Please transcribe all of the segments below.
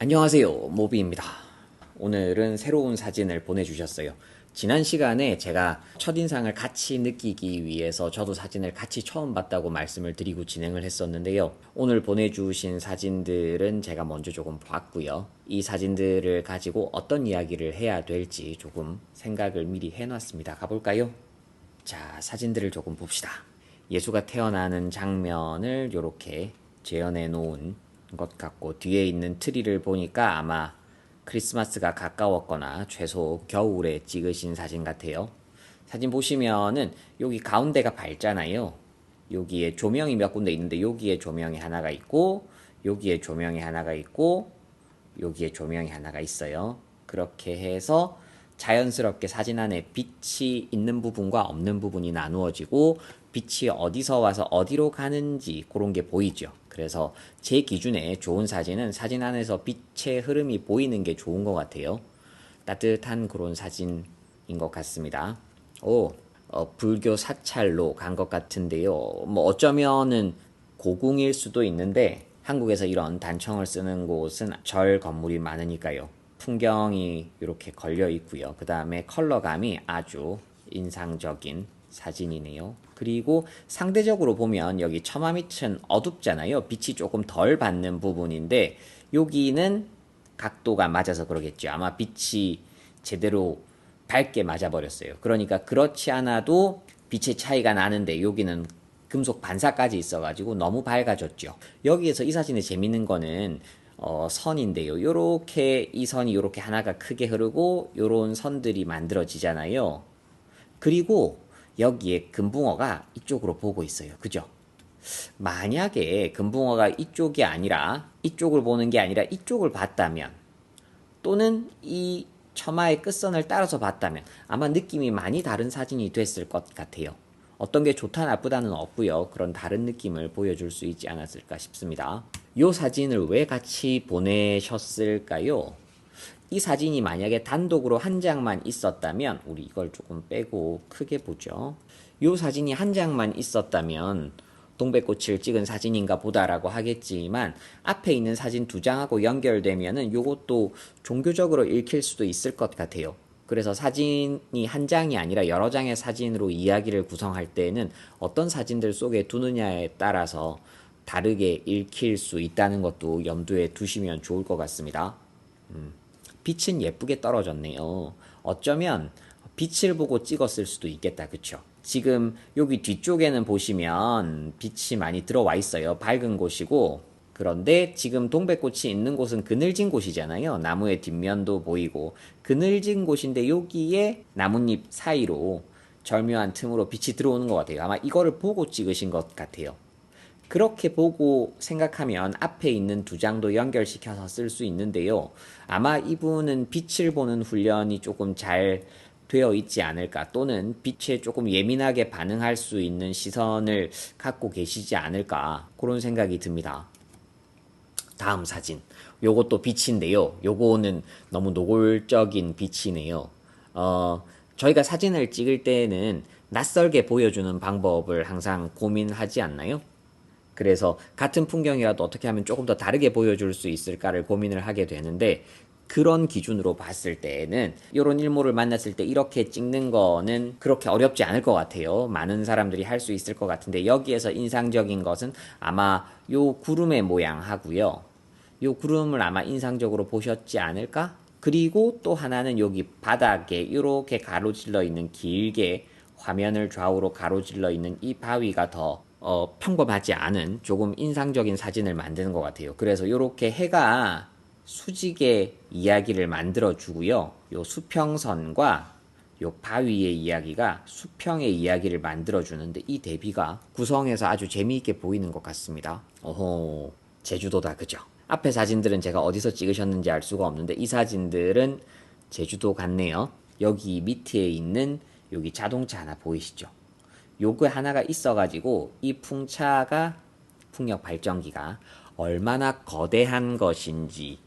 안녕하세요, 모비입니다. 오늘은 새로운 사진을 보내주셨어요. 지난 시간에 제가 첫인상을 같이 느끼기 위해서 저도 사진을 같이 처음 봤다고 말씀을 드리고 진행을 했었는데요. 오늘 보내주신 사진들은 제가 먼저 조금 봤고요. 이 사진들을 가지고 어떤 이야기를 해야 될지 조금 생각을 미리 해놨습니다. 가볼까요? 자, 사진들을 조금 봅시다. 예수가 태어나는 장면을 이렇게 재현해 놓은 것 같고, 뒤에 있는 트리를 보니까 아마 크리스마스가 가까웠거나 최소 겨울에 찍으신 사진 같아요. 사진 보시면은 여기 가운데가 밝잖아요. 여기에 조명이 몇 군데 있는데 여기에 조명이 하나가 있고, 여기에 조명이 하나가 있고, 여기에 조명이 하나가 있어요. 그렇게 해서 자연스럽게 사진 안에 빛이 있는 부분과 없는 부분이 나누어지고, 빛이 어디서 와서 어디로 가는지 그런 게 보이죠. 그래서 제 기준에 좋은 사진은 사진 안에서 빛의 흐름이 보이는 게 좋은 것 같아요. 따뜻한 그런 사진인 것 같습니다. 불교 사찰로 간 것 같은데요. 뭐 어쩌면은 고궁일 수도 있는데, 한국에서 이런 단청을 쓰는 곳은 절 건물이 많으니까요. 풍경이 이렇게 걸려 있고요. 그 다음에 컬러감이 아주 인상적인 사진이네요. 그리고 상대적으로 보면 여기 처마 밑은 어둡잖아요. 빛이 조금 덜 받는 부분인데, 여기는 각도가 맞아서 그러겠죠. 아마 빛이 제대로 밝게 맞아버렸어요. 그러니까 그렇지 않아도 빛의 차이가 나는데, 여기는 금속 반사까지 있어가지고 너무 밝아졌죠. 여기에서 이 사진의 재밌는 거는 선인데요. 요렇게 이 선이 요렇게 하나가 크게 흐르고 요런 선들이 만들어지잖아요. 그리고 여기에 금붕어가 이쪽으로 보고 있어요. 그죠? 만약에 금붕어가 이쪽이 아니라, 이쪽을 보는 게 아니라 이쪽을 봤다면, 또는 이 처마의 끝선을 따라서 봤다면 아마 느낌이 많이 다른 사진이 됐을 것 같아요. 어떤 게 좋다 나쁘다는 없고요. 그런 다른 느낌을 보여줄 수 있지 않았을까 싶습니다. 이 사진을 왜 같이 보내셨을까요? 이 사진이 만약에 단독으로 한 장만 있었다면, 우리 이걸 조금 빼고 크게 보죠. 이 사진이 한 장만 있었다면 동백꽃을 찍은 사진인가 보다라고 하겠지만, 앞에 있는 사진 두 장하고 연결되면은 요것도 종교적으로 읽힐 수도 있을 것 같아요. 그래서 사진이 한 장이 아니라 여러 장의 사진으로 이야기를 구성할 때는 어떤 사진들 속에 두느냐에 따라서 다르게 읽힐 수 있다는 것도 염두에 두시면 좋을 것 같습니다. 빛은 예쁘게 떨어졌네요. 어쩌면 빛을 보고 찍었을 수도 있겠다. 그쵸? 지금 여기 뒤쪽에는 보시면 빛이 많이 들어와 있어요. 밝은 곳이고, 그런데 지금 동백꽃이 있는 곳은 그늘진 곳이잖아요. 나무의 뒷면도 보이고 그늘진 곳인데, 여기에 나뭇잎 사이로 절묘한 틈으로 빛이 들어오는 것 같아요. 아마 이거를 보고 찍으신 것 같아요. 그렇게 보고 생각하면 앞에 있는 두 장도 연결시켜서 쓸 수 있는데요. 아마 이분은 빛을 보는 훈련이 조금 잘 되어 있지 않을까, 또는 빛에 조금 예민하게 반응할 수 있는 시선을 갖고 계시지 않을까, 그런 생각이 듭니다. 다음 사진. 요것도 빛인데요. 요거는 너무 노골적인 빛이네요. 저희가 사진을 찍을 때는 낯설게 보여주는 방법을 항상 고민하지 않나요? 그래서 같은 풍경이라도 어떻게 하면 조금 더 다르게 보여줄 수 있을까를 고민을 하게 되는데, 그런 기준으로 봤을 때는 이런 일몰을 만났을 때 이렇게 찍는 거는 그렇게 어렵지 않을 것 같아요. 많은 사람들이 할 수 있을 것 같은데, 여기에서 인상적인 것은 아마 요 구름의 모양하고요. 요 구름을 아마 인상적으로 보셨지 않을까? 그리고 또 하나는 여기 바닥에 이렇게 가로질러 있는, 길게 화면을 좌우로 가로질러 있는 이 바위가 더 평범하지 않은 조금 인상적인 사진을 만드는 것 같아요. 그래서 이렇게 해가 수직의 이야기를 만들어 주고요. 요 수평선과 요 바위의 이야기가 수평의 이야기를 만들어 주는데, 이 대비가 구성해서 아주 재미있게 보이는 것 같습니다. 어허, 제주도다. 그죠? 앞에 사진들은 제가 어디서 찍으셨는지 알 수가 없는데, 이 사진들은 제주도 같네요. 여기 밑에 있는 여기 자동차 하나 보이시죠? 요거 하나가 있어가지고 이 풍차가, 풍력 발전기가 얼마나 거대한 것인지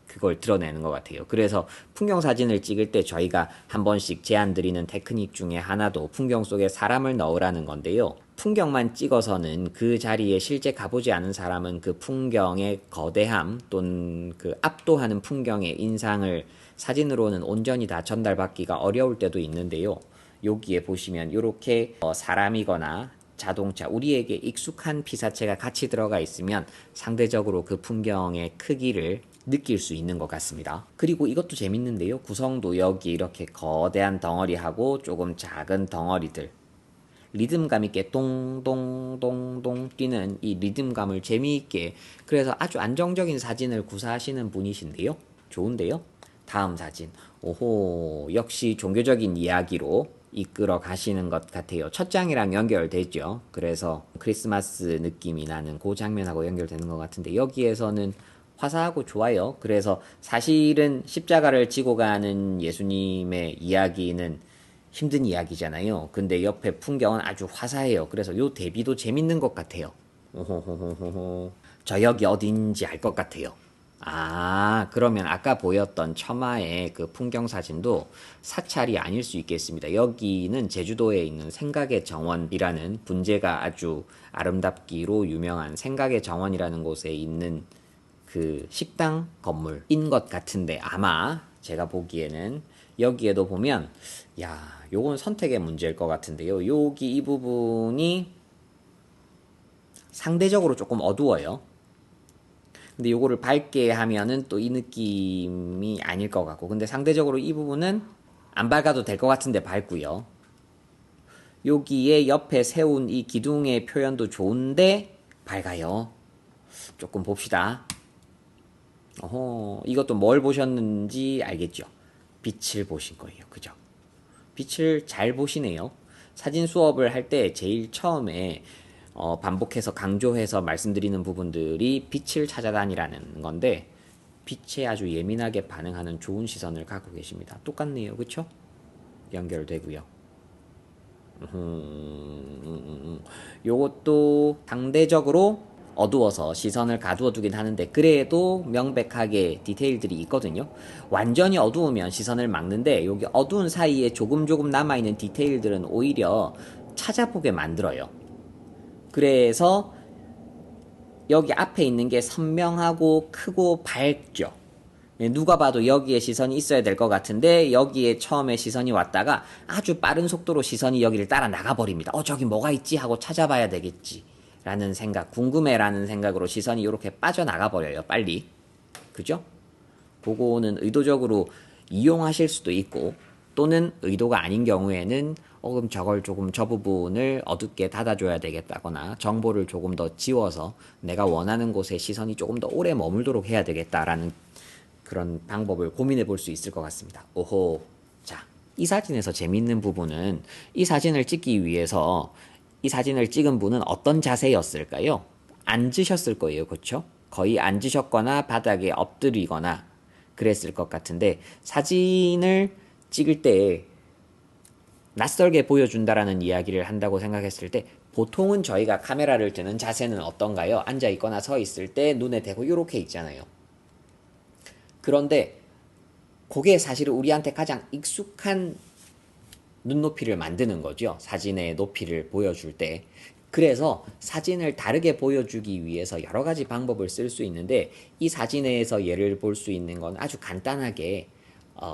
그걸 드러내는 것 같아요. 그래서 풍경 사진을 찍을 때 저희가 한 번씩 제안 드리는 테크닉 중에 하나도 풍경 속에 사람을 넣으라는 건데요. 풍경만 찍어서는 그 자리에 실제 가보지 않은 사람은 그 풍경의 거대함 또는 그 압도하는 풍경의 인상을 사진으로는 온전히 다 전달받기가 어려울 때도 있는데요. 여기에 보시면 이렇게 사람이거나 자동차, 우리에게 익숙한 피사체가 같이 들어가 있으면 상대적으로 그 풍경의 크기를 느낄 수 있는 것 같습니다. 그리고 이것도 재밌는데요. 구성도 여기 이렇게 거대한 덩어리하고 조금 작은 덩어리들, 리듬감 있게 동동동동 뛰는 이 리듬감을 재미있게, 그래서 아주 안정적인 사진을 구사하시는 분이신데요. 좋은데요. 다음 사진. 오호, 역시 종교적인 이야기로 이끌어 가시는 것 같아요. 첫 장이랑 연결되죠. 그래서 크리스마스 느낌이 나는 그 장면하고 연결되는 것 같은데, 여기에서는 화사하고 좋아요. 그래서 사실은 십자가를 지고 가는 예수님의 이야기는 힘든 이야기잖아요. 근데 옆에 풍경은 아주 화사해요. 그래서 요 대비도 재밌는 것 같아요. 오호호호호. 저 여기 어딘지 알 것 같아요. 아, 그러면 아까 보였던 처마의 그 풍경 사진도 사찰이 아닐 수 있겠습니다. 여기는 제주도에 있는 생각의 정원이라는, 분재가 아주 아름답기로 유명한 생각의 정원이라는 곳에 있는 그 식당 건물인 것 같은데, 아마 제가 보기에는 여기에도 보면, 야, 요건 선택의 문제일 것 같은데요. 여기 이 부분이 상대적으로 조금 어두워요. 근데 요거를 밝게 하면은 또 이 느낌이 아닐 것 같고, 근데 상대적으로 이 부분은 안 밝아도 될 것 같은데 밝고요. 여기에 옆에 세운 이 기둥의 표현도 좋은데 밝아요. 조금 봅시다. 이것도 뭘 보셨는지 알겠죠? 빛을 보신 거예요. 그죠? 빛을 잘 보시네요. 사진 수업을 할 때 제일 처음에 반복해서 강조해서 말씀드리는 부분들이 빛을 찾아다니라는 건데, 빛에 아주 예민하게 반응하는 좋은 시선을 갖고 계십니다. 똑같네요. 그쵸? 연결되고요. 요것도 상대적으로 어두워서 시선을 가두어 두긴 하는데, 그래도 명백하게 디테일들이 있거든요. 완전히 어두우면 시선을 막는데, 여기 어두운 사이에 조금 남아있는 디테일들은 오히려 찾아보게 만들어요. 그래서 여기 앞에 있는 게 선명하고 크고 밝죠. 누가 봐도 여기에 시선이 있어야 될 것 같은데, 여기에 처음에 시선이 왔다가 아주 빠른 속도로 시선이 여기를 따라 나가버립니다. 저기 뭐가 있지 하고 찾아봐야 되겠지 라는 생각, 궁금해라는 생각으로 시선이 이렇게 빠져나가 버려요. 빨리. 그죠? 그거는 의도적으로 이용하실 수도 있고, 또는 의도가 아닌 경우에는 그럼 저걸 조금 저 부분을 어둡게 닫아줘야 되겠다거나, 정보를 조금 더 지워서 내가 원하는 곳에 시선이 조금 더 오래 머물도록 해야 되겠다라는 그런 방법을 고민해 볼 수 있을 것 같습니다. 오호. 자, 이 사진에서 재밌는 부분은, 이 사진을 찍기 위해서 이 사진을 찍은 분은 어떤 자세였을까요? 앉으셨을 거예요. 그렇죠? 거의 앉으셨거나 바닥에 엎드리거나 그랬을 것 같은데, 사진을 찍을 때 낯설게 보여준다라는 이야기를 한다고 생각했을 때, 보통은 저희가 카메라를 드는 자세는 어떤가요? 앉아있거나 서 있을 때 눈에 대고 이렇게 있잖아요. 그런데 그게 사실은 우리한테 가장 익숙한 눈높이를 만드는 거죠. 사진의 높이를 보여줄 때. 그래서 사진을 다르게 보여주기 위해서 여러 가지 방법을 쓸 수 있는데, 이 사진에서 예를 볼 수 있는 건 아주 간단하게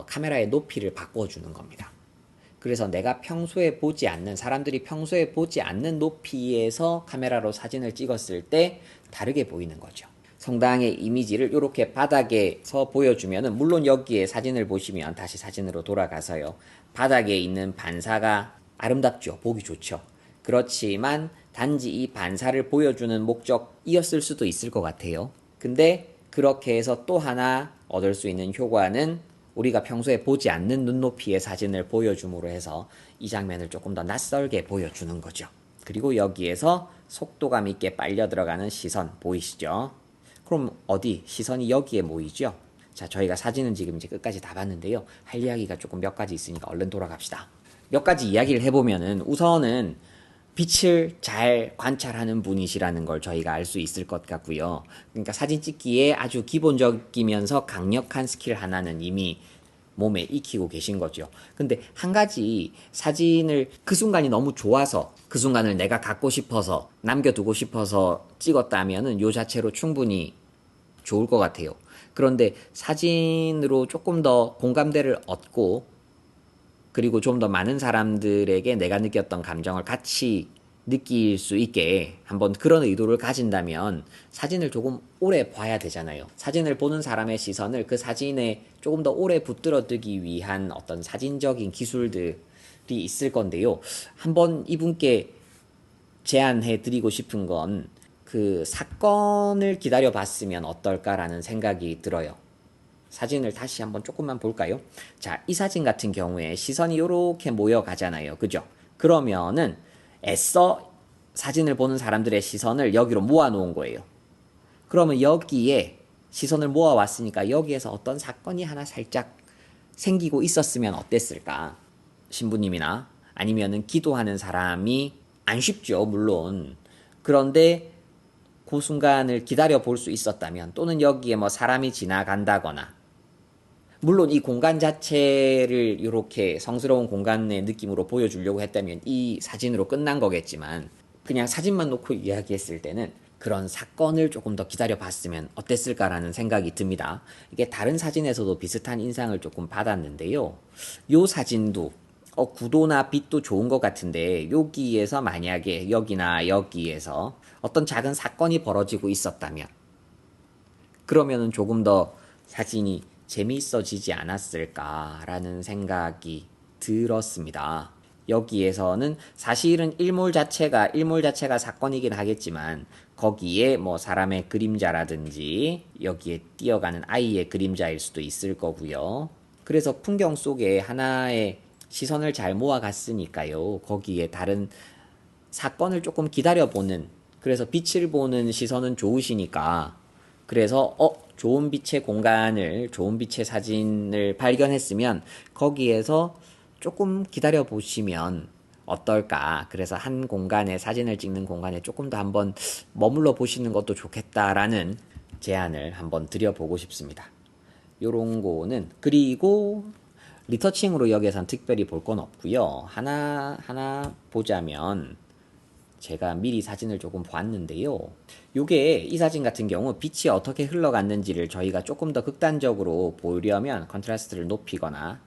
카메라의 높이를 바꿔주는 겁니다. 그래서 내가 평소에 보지 않는, 사람들이 평소에 보지 않는 높이에서 카메라로 사진을 찍었을 때 다르게 보이는 거죠. 성당의 이미지를 이렇게 바닥에서 보여주면은, 물론 여기에 사진을 보시면, 다시 사진으로 돌아가서요, 바닥에 있는 반사가 아름답죠. 보기 좋죠. 그렇지만 단지 이 반사를 보여주는 목적이었을 수도 있을 것 같아요. 근데 그렇게 해서 또 하나 얻을 수 있는 효과는, 우리가 평소에 보지 않는 눈높이의 사진을 보여줌으로 해서 이 장면을 조금 더 낯설게 보여주는 거죠. 그리고 여기에서 속도감 있게 빨려 들어가는 시선 보이시죠? 그럼 어디? 시선이 여기에 모이죠? 자, 저희가 사진은 지금 이제 끝까지 다 봤는데요. 할 이야기가 조금 몇 가지 있으니까 얼른 돌아갑시다. 몇 가지 이야기를 해보면은, 우선은 빛을 잘 관찰하는 분이시라는 걸 저희가 알 수 있을 것 같고요. 그러니까 사진 찍기에 아주 기본적이면서 강력한 스킬 하나는 이미 몸에 익히고 계신 거죠. 근데 한 가지 사진을 그 순간이 너무 좋아서 그 순간을 내가 갖고 싶어서 남겨두고 싶어서 찍었다면은 요 자체로 충분히 좋을 것 같아요. 그런데 사진으로 조금 더 공감대를 얻고 그리고 좀 더 많은 사람들에게 내가 느꼈던 감정을 같이 느낄 수 있게 한번 그런 의도를 가진다면 사진을 조금 오래 봐야 되잖아요. 사진을 보는 사람의 시선을 그 사진에 조금 더 오래 붙들어두기 위한 어떤 사진적인 기술들이 있을 건데요. 한번 이분께 제안해 드리고 싶은 건 그 사건을 기다려 봤으면 어떨까라는 생각이 들어요. 사진을 다시 한번 조금만 볼까요? 자, 이 사진 같은 경우에 시선이 이렇게 모여가잖아요. 그죠? 그러면은 애써 사진을 보는 사람들의 시선을 여기로 모아놓은 거예요. 그러면 여기에 시선을 모아왔으니까 여기에서 어떤 사건이 하나 살짝 생기고 있었으면 어땠을까? 신부님이나 아니면은 기도하는 사람이 안 쉽죠, 물론. 그런데 그 순간을 기다려 볼 수 있었다면 또는 여기에 뭐 사람이 지나간다거나 물론 이 공간 자체를 이렇게 성스러운 공간의 느낌으로 보여주려고 했다면 이 사진으로 끝난 거겠지만 그냥 사진만 놓고 이야기했을 때는 그런 사건을 조금 더 기다려 봤으면 어땠을까라는 생각이 듭니다. 이게 다른 사진에서도 비슷한 인상을 조금 받았는데요. 요 사진도 구도나 빛도 좋은 것 같은데 여기에서 만약에 여기나 여기에서 어떤 작은 사건이 벌어지고 있었다면 그러면은 조금 더 사진이 재미있어지지 않았을까라는 생각이 들었습니다. 여기에서는 사실은 일몰 자체가 사건이긴 하겠지만 거기에 뭐 사람의 그림자라든지 여기에 뛰어가는 아이의 그림자일 수도 있을 거고요. 그래서 풍경 속에 하나의 시선을 잘 모아갔으니까요. 거기에 다른 사건을 조금 기다려보는 그래서 빛을 보는 시선은 좋으시니까 그래서 좋은 빛의 공간을 좋은 빛의 사진을 발견했으면 거기에서 조금 기다려 보시면 어떨까. 그래서 한 공간에 사진을 찍는 공간에 조금 더 한번 머물러 보시는 것도 좋겠다라는 제안을 한번 드려보고 싶습니다. 요런 거는 그리고 리터칭으로 여기에선 특별히 볼 건 없고요. 하나 보자면 제가 미리 사진을 조금 봤는데요. 요게 이 사진 같은 경우 빛이 어떻게 흘러갔는지를 저희가 조금 더 극단적으로 보려면 컨트라스트를 높이거나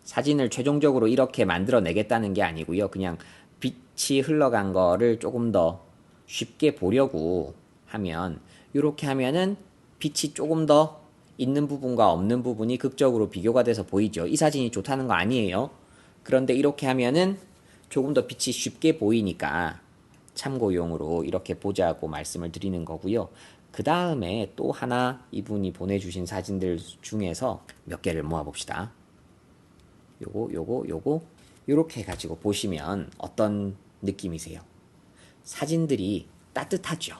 사진을 최종적으로 이렇게 만들어내겠다는 게 아니고요. 그냥 빛이 흘러간 거를 조금 더 쉽게 보려고 하면 이렇게 하면은 빛이 조금 더 있는 부분과 없는 부분이 극적으로 비교가 돼서 보이죠. 이 사진이 좋다는 거 아니에요. 그런데 이렇게 하면은 조금 더 빛이 쉽게 보이니까 참고용으로 이렇게 보자고 말씀을 드리는 거고요. 그 다음에 또 하나 이분이 보내주신 사진들 중에서 몇 개를 모아봅시다. 요거 요렇게 해가지고 보시면 어떤 느낌이세요? 사진들이 따뜻하죠.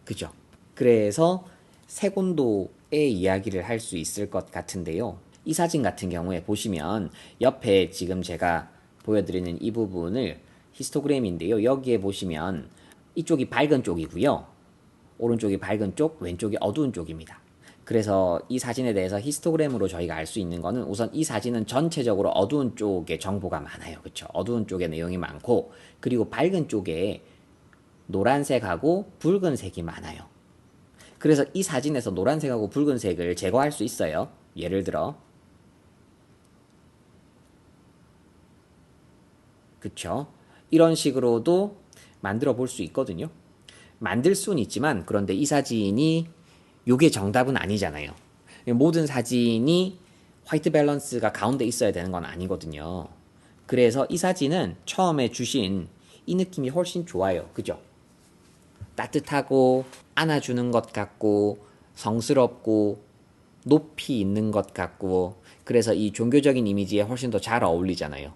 그죠? 그래서 색온도의 이야기를 할 수 있을 것 같은데요. 이 사진 같은 경우에 보시면 옆에 지금 제가 보여드리는 이 부분을 히스토그램인데요. 여기에 보시면 이쪽이 밝은 쪽이고요. 오른쪽이 밝은 쪽, 왼쪽이 어두운 쪽입니다. 그래서 이 사진에 대해서 히스토그램으로 저희가 알 수 있는 거는 우선 이 사진은 전체적으로 어두운 쪽에 정보가 많아요. 그렇죠? 어두운 쪽에 내용이 많고 그리고 밝은 쪽에 노란색하고 붉은색이 많아요. 그래서 이 사진에서 노란색하고 붉은색을 제거할 수 있어요. 예를 들어 그쵸? 이런 식으로도 만들어 볼 수 있거든요. 만들 수는 있지만 그런데 이 사진이 요게 정답은 아니잖아요. 모든 사진이 화이트 밸런스가 가운데 있어야 되는 건 아니거든요. 그래서 이 사진은 처음에 주신 이 느낌이 훨씬 좋아요. 그죠? 따뜻하고 안아주는 것 같고 성스럽고 높이 있는 것 같고 그래서 이 종교적인 이미지에 훨씬 더 잘 어울리잖아요.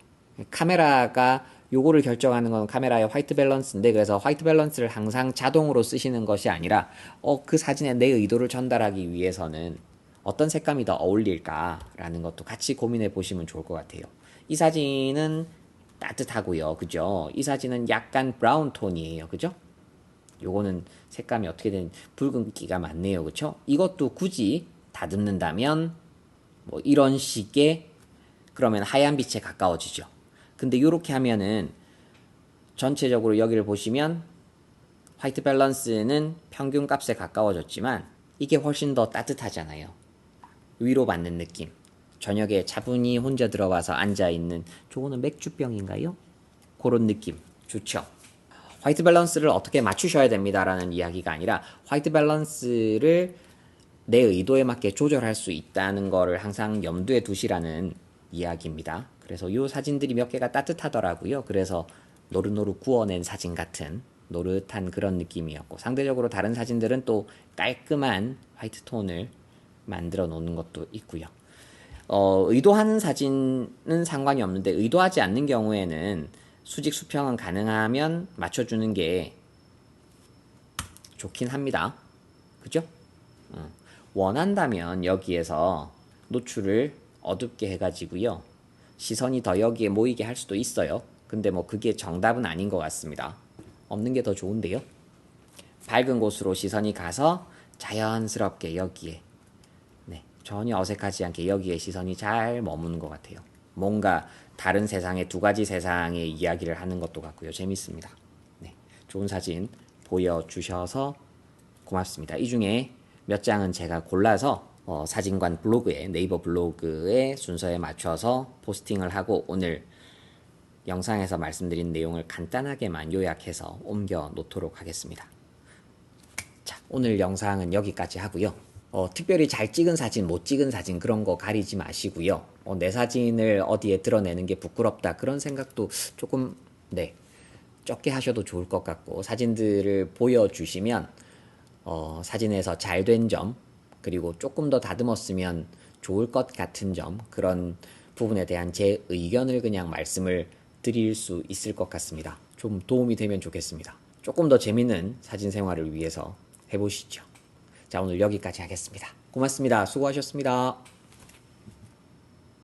카메라가 요거를 결정하는 건 카메라의 화이트 밸런스인데 그래서 화이트 밸런스를 항상 자동으로 쓰시는 것이 아니라 그 사진에 내 의도를 전달하기 위해서는 어떤 색감이 더 어울릴까라는 것도 같이 고민해 보시면 좋을 것 같아요. 이 사진은 따뜻하고요. 그죠? 이 사진은 약간 브라운 톤이에요. 그죠? 요거는 색감이 어떻게 된 붉은기가 많네요. 그쵸? 이것도 굳이 다듬는다면 뭐 이런 식의 그러면 하얀 빛에 가까워지죠. 근데 요렇게 하면은 전체적으로 여기를 보시면 화이트 밸런스는 평균 값에 가까워졌지만 이게 훨씬 더 따뜻하잖아요. 위로받는 느낌. 저녁에 차분히 혼자 들어와서 앉아있는 저거는 맥주병인가요? 그런 느낌 좋죠. 화이트 밸런스를 어떻게 맞추셔야 됩니다라는 이야기가 아니라 화이트 밸런스를 내 의도에 맞게 조절할 수 있다는 거를 항상 염두에 두시라는 이야기입니다. 그래서 이 사진들이 몇 개가 따뜻하더라고요. 그래서 노릇노릇 구워낸 사진 같은 노릇한 그런 느낌이었고, 상대적으로 다른 사진들은 또 깔끔한 화이트 톤을 만들어 놓는 것도 있고요. 의도하는 사진은 상관이 없는데 의도하지 않는 경우에는 수직 수평은 가능하면 맞춰주는 게 좋긴 합니다. 그죠? 원한다면 여기에서 노출을 어둡게 해가지고요. 시선이 더 여기에 모이게 할 수도 있어요. 근데 뭐 그게 정답은 아닌 것 같습니다. 없는 게 더 좋은데요. 밝은 곳으로 시선이 가서 자연스럽게 여기에 전혀 어색하지 않게 여기에 시선이 잘 머무는 것 같아요. 뭔가 다른 세상의 두 가지 세상의 이야기를 하는 것도 같고요. 재밌습니다. 좋은 사진 보여주셔서 고맙습니다. 이 중에 몇 장은 제가 골라서 사진관 블로그에 네이버 블로그의 순서에 맞춰서 포스팅을 하고 오늘 영상에서 말씀드린 내용을 간단하게만 요약해서 옮겨 놓도록 하겠습니다. 자, 오늘 영상은 여기까지 하고요. 특별히 잘 찍은 사진, 못 찍은 사진 그런 거 가리지 마시고요. 내 사진을 어디에 드러내는 게 부끄럽다 그런 생각도 조금 적게 하셔도 좋을 것 같고, 사진들을 보여주시면 사진에서 잘 된 점, 그리고 조금 더 다듬었으면 좋을 것 같은 점, 그런 부분에 대한 제 의견을 그냥 말씀을 드릴 수 있을 것 같습니다. 좀 도움이 되면 좋겠습니다. 조금 더 재밌는 사진 생활을 위해서 해보시죠. 자, 오늘 여기까지 하겠습니다. 고맙습니다. 수고하셨습니다.